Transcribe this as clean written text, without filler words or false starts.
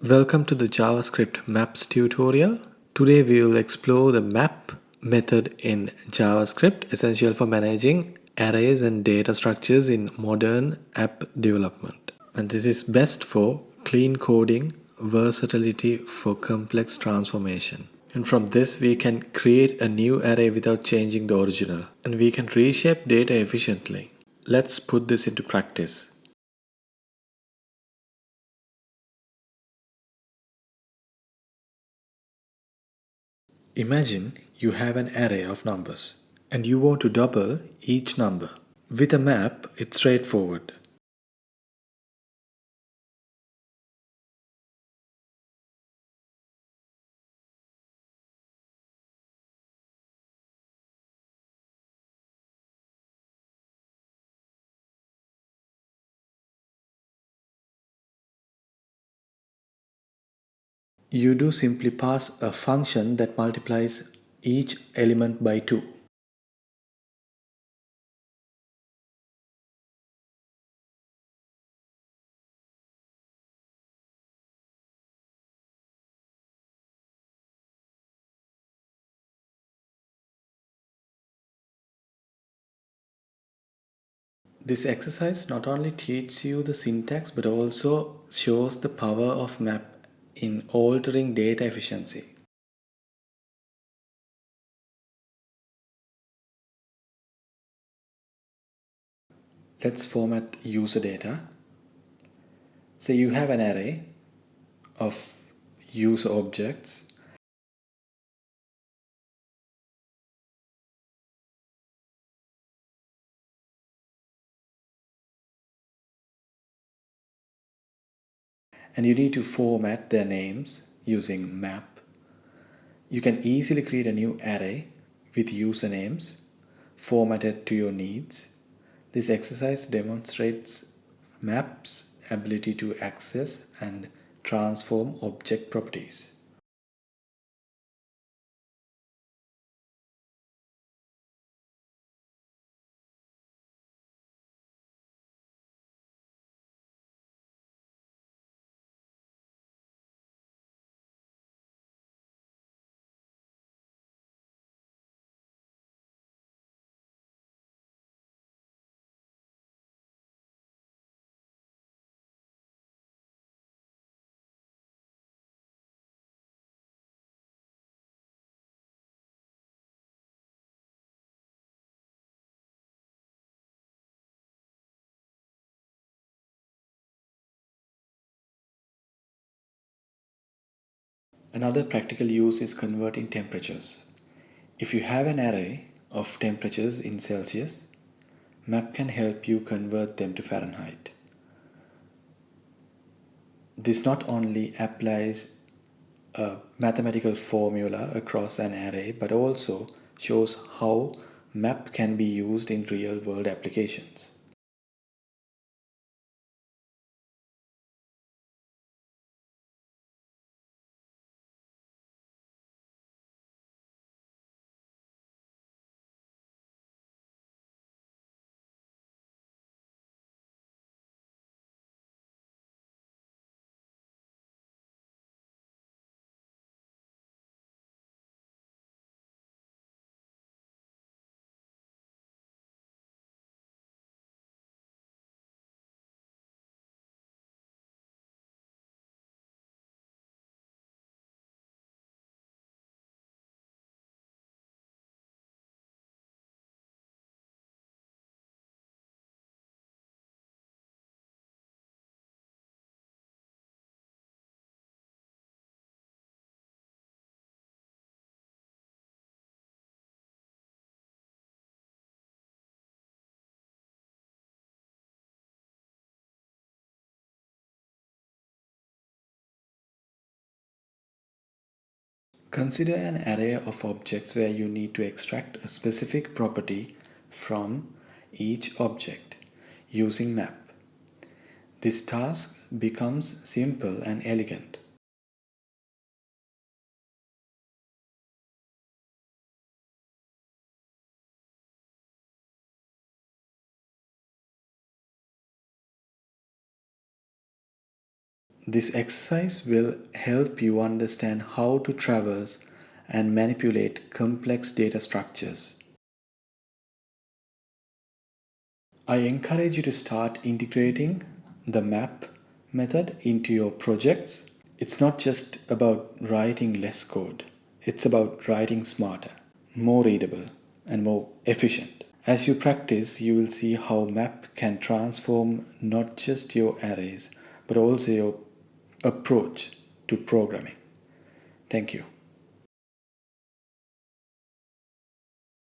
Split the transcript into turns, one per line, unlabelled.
Welcome to the JavaScript Maps tutorial. Today we will explore the map method in JavaScript, essential for managing arrays and data structures in modern app development. And this is best for clean coding, versatility for complex transformation. And from this we can create a new array without changing the original. And we can reshape data efficiently. Let's put this into practice. Imagine you have an array of numbers and you want to double each number. With a map, it's straightforward. You do simply pass a function that multiplies each element by 2. This exercise not only teaches you the syntax but also shows the power of map in altering data efficiency. Let's format user data. Say you have an array of user objects and you need to format their names using map. You can easily create a new array with usernames formatted to your needs. This exercise demonstrates map's ability to access and transform object properties. Another practical use is converting temperatures. If you have an array of temperatures in Celsius, map can help you convert them to Fahrenheit. This not only applies a mathematical formula across an array but also shows how map can be used in real world applications. Consider an array of objects where you need to extract a specific property from each object using map. This task becomes simple and elegant. This exercise will help you understand how to traverse and manipulate complex data structures. I encourage you to start integrating the map method into your projects. It's not just about writing less code, it's about writing smarter, more readable, and more efficient. As you practice, you will see how map can transform not just your arrays, but also your approach to programming. Thank you.